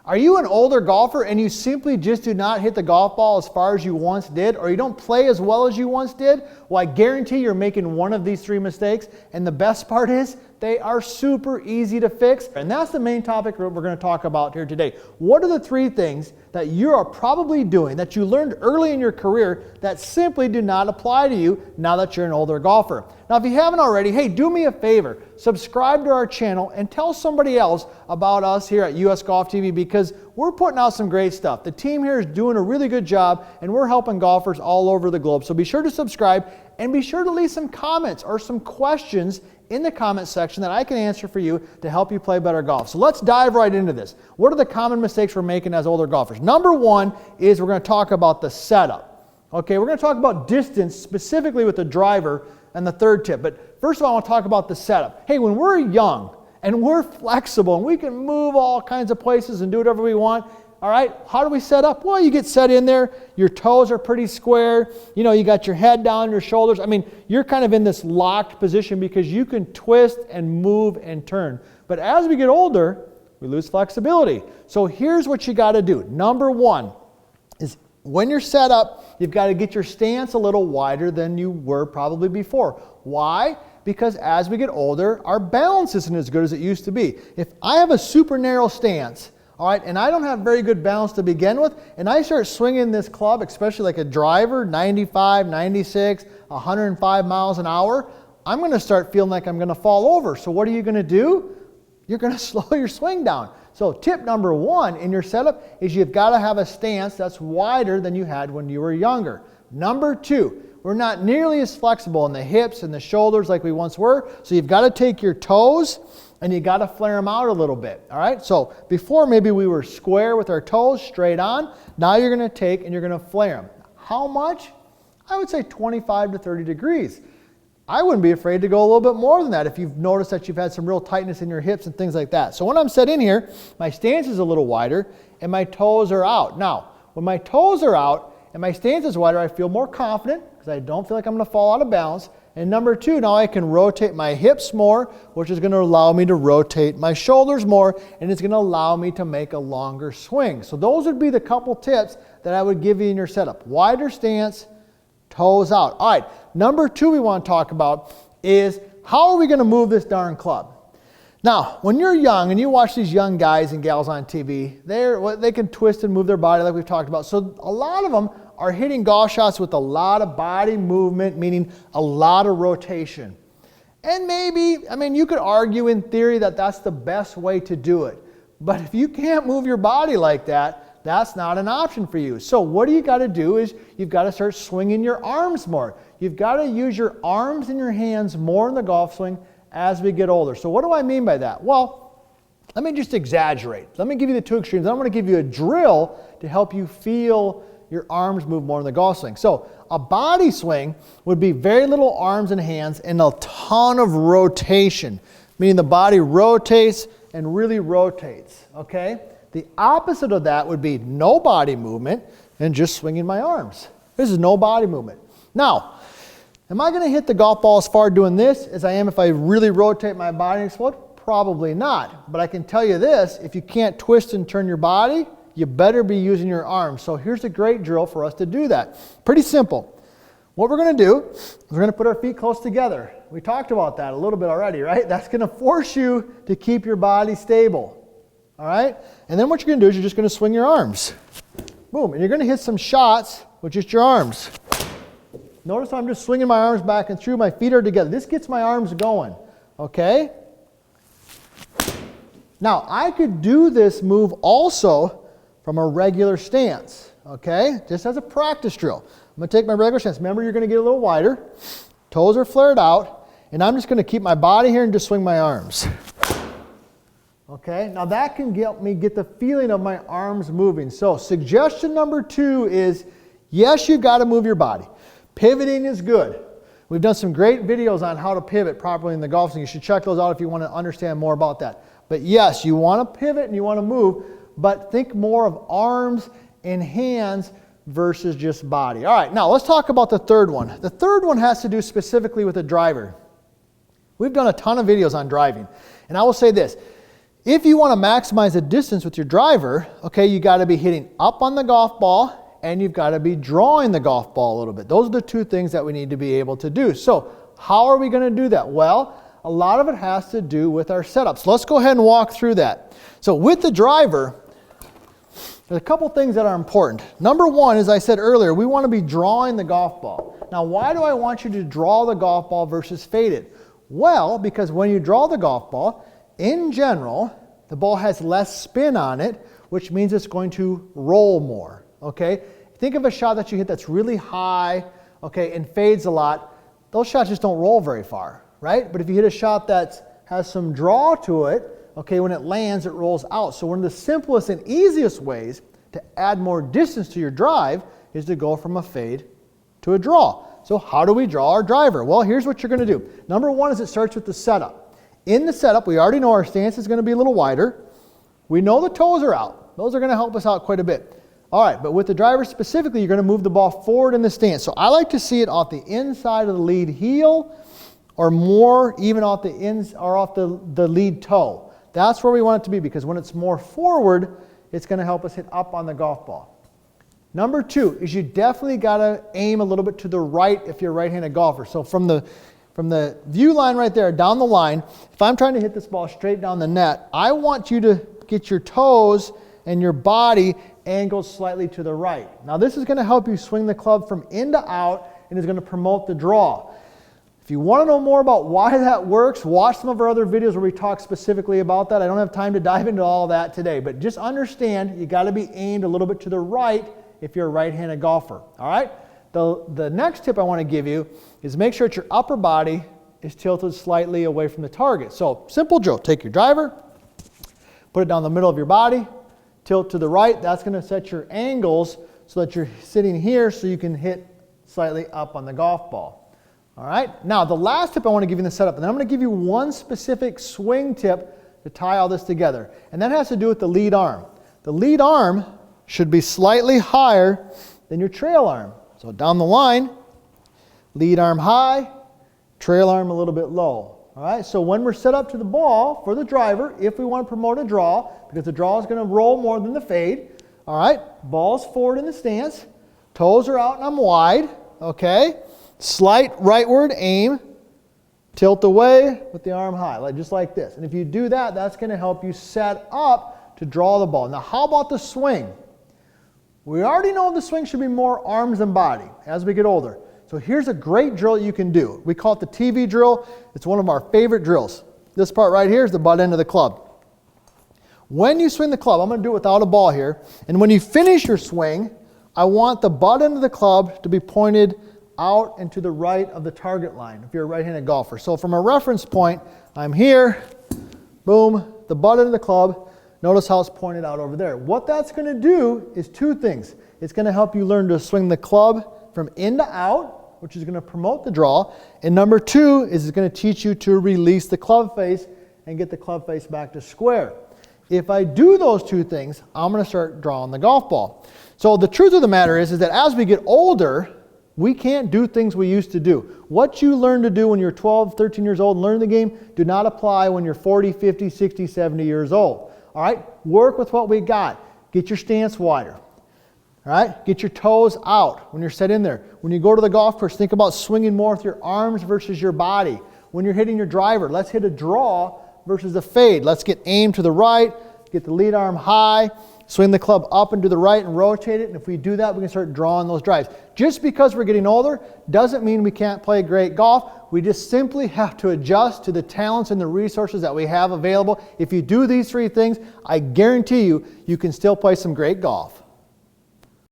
Are you an older golfer and you simply just do not hit the golf ball as far as you once did, or you don't play as well as you once did? Well, I guarantee you're making one of these three mistakes, and the best part is they are super easy to fix. And that's the main topic we're going to talk about here today. What are the three things that you are probably doing that you learned early in your career that simply do not apply to you now that you're an older golfer? Now, if you haven't already, hey, do me a favor, subscribe to our channel and tell somebody else about us here at US Golf TV, because we're putting out some great stuff. The team here is doing a really good job, and we're helping golfers all over the globe. So be sure to subscribe, and be sure to leave some comments or some questions in the comment section that I can answer for you to help you play better golf. So let's dive right into this. What are the common mistakes we're making as older golfers? Number one is we're going to talk about the setup. Okay, we're going to talk about distance specifically with the driver and the third tip. But first of all, I want to talk about the setup. Hey, when we're young and we're flexible and we can move all kinds of places and do whatever we want, all right, how do we set up? Well, you get set in there, your toes are pretty square, you got your head down, your shoulders. I mean, you're kind of in this locked position because you can twist and move and turn. But as we get older, we lose flexibility. So here's what you got to do. Number one is when you're set up, you've got to get your stance a little wider than you were probably before. Why? Because as we get older, our balance isn't as good as it used to be. If I have a super narrow stance, all right, and I don't have very good balance to begin with, and I start swinging this club, especially like a driver, 95, 96, 105 miles an hour, I'm going to start feeling like I'm going to fall over. So what are you going to do? You're going to slow your swing down. So tip number one in your setup is you've got to have a stance that's wider than you had when you were younger. Number two, we're not nearly as flexible in the hips and the shoulders like we once were, so you've got to take your toes and you got to flare them out a little bit, all right? So before maybe we were square with our toes straight on. Now you're going to take and you're going to flare them. How much? I would say 25 to 30 degrees. I wouldn't be afraid to go a little bit more than that if you've noticed that you've had some real tightness in your hips and things like that. So when I'm set in here, my stance is a little wider and my toes are out. Now, when my toes are out and my stance is wider, I feel more confident because I don't feel like I'm going to fall out of balance. And number two, now I can rotate my hips more, which is going to allow me to rotate my shoulders more, and it's going to allow me to make a longer swing. So those would be the couple tips that I would give you in your setup. Wider stance, toes out. All right, number two we want to talk about is how are we going to move this darn club? Now, when you're young and you watch these young guys and gals on TV, they can twist and move their body like we've talked about. So a lot of them are hitting golf shots with a lot of body movement, meaning a lot of rotation. And maybe, you could argue in theory that that's the best way to do it. But if you can't move your body like that, that's not an option for you. So what you got to do is you've got to start swinging your arms more. You've got to use your arms and your hands more in the golf swing as we get older. So what do I mean by that? Well, let me just exaggerate. Let me give you the two extremes. I'm going to give you a drill to help you feel your arms move more in the golf swing. So a body swing would be very little arms and hands and a ton of rotation, meaning the body rotates and really rotates, okay? The opposite of that would be no body movement and just swinging my arms. This is no body movement. Now, am I going to hit the golf ball as far doing this as I am if I really rotate my body and explode? Probably not. But I can tell you this, if you can't twist and turn your body, you better be using your arms. So here's a great drill for us to do that. Pretty simple. What we're going to do is we're going to put our feet close together. We talked about that a little bit already, right? That's going to force you to keep your body stable. All right? And then what you're going to do is you're just going to swing your arms. Boom. And you're going to hit some shots with just your arms. Notice I'm just swinging my arms back and through. My feet are together. This gets my arms going. Okay? Now, I could do this move also from a regular stance, okay? Just as a practice drill. I'm going to take my regular stance. Remember, you're going to get a little wider. Toes are flared out. And I'm just going to keep my body here and just swing my arms. Okay? Now, that can help me get the feeling of my arms moving. So, suggestion number two is, yes, you've got to move your body. Pivoting is good. We've done some great videos on how to pivot properly in the golf swing. You should check those out if you want to understand more about that. But yes, you want to pivot and you want to move, but think more of arms and hands versus just body. All right, now let's talk about the third one. The third one has to do specifically with the driver. We've done a ton of videos on driving. And I will say this, If you want to maximize the distance with your driver, okay, you got to be hitting up on the golf ball and you've got to be drawing the golf ball a little bit. Those are the two things that we need to be able to do. So how are we going to do that? Well, a lot of it has to do with our setup. So let's go ahead and walk through that. So with the driver, there's a couple things that are important. Number one, as I said earlier, we want to be drawing the golf ball. Now, why do I want you to draw the golf ball versus fade it? Well, because when you draw the golf ball, in general, the ball has less spin on it, which means it's going to roll more, okay? Think of a shot that you hit that's really high, okay, and fades a lot. Those shots just don't roll very far, right? But if you hit a shot that has some draw to it, okay, when it lands, it rolls out. So one of the simplest and easiest ways to add more distance to your drive is to go from a fade to a draw. So how do we draw our driver? Well, here's what you're going to do. Number one is it starts with the setup. In the setup, we already know our stance is going to be a little wider. We know the toes are out. Those are going to help us out quite a bit. All right, but with the driver specifically, you're going to move the ball forward in the stance. So I like to see it off the inside of the lead heel or more even off the lead toe. That's where we want it to be because when it's more forward, it's going to help us hit up on the golf ball. Number two is you definitely got to aim a little bit to the right if you're a right-handed golfer. So from the view line right there, down the line, if I'm trying to hit this ball straight down the net, I want you to get your toes and your body angled slightly to the right. Now this is going to help you swing the club from in to out and is going to promote the draw. If you want to know more about why that works, watch some of our other videos where we talk specifically about that. I don't have time to dive into all of that today, but just understand you got to be aimed a little bit to the right if you're a right-handed golfer. All right? The next tip I want to give you is make sure that your upper body is tilted slightly away from the target. So simple drill. Take your driver, put it down the middle of your body, tilt to the right. That's going to set your angles so that you're sitting here so you can hit slightly up on the golf ball. All right? Now the last tip I want to give you in the setup, and then I'm going to give you one specific swing tip to tie all this together. And that has to do with the lead arm. The lead arm should be slightly higher than your trail arm. So down the line, lead arm high, trail arm a little bit low. All right, so when we're set up to the ball for the driver, if we want to promote a draw, because the draw is going to roll more than the fade, all right, ball's forward in the stance, toes are out and I'm wide, okay, slight rightward aim, tilt away with the arm high, just like this. And if you do that, that's going to help you set up to draw the ball. Now, how about the swing? We already know the swing should be more arms than body as we get older. So here's a great drill you can do. We call it the TV drill. It's one of our favorite drills. This part right here is the butt end of the club. When you swing the club, I'm going to do it without a ball here, and when you finish your swing, I want the butt end of the club to be pointed out and to the right of the target line if you're a right-handed golfer. So from a reference point, I'm here, boom, the butt end of the club. Notice how it's pointed out over there. What that's going to do is two things. It's going to help you learn to swing the club from in to out, which is going to promote the draw. And number two is it's going to teach you to release the club face and get the club face back to square. If I do those two things, I'm going to start drawing the golf ball. So the truth of the matter is that as we get older, we can't do things we used to do. What you learn to do when you're 12, 13 years old and learn the game do not apply when you're 40, 50, 60, 70 years old. All right, work with what we got. Get your stance wider. All right, get your toes out when you're set in there. When you go to the golf course, think about swinging more with your arms versus your body. When you're hitting your driver, let's hit a draw versus a fade. Let's get aimed to the right, get the lead arm high, swing the club up and to the right and rotate it. And if we do that, we can start drawing those drives. Just because we're getting older doesn't mean we can't play great golf. We just simply have to adjust to the talents and the resources that we have available. If you do these three things, I guarantee you, you can still play some great golf.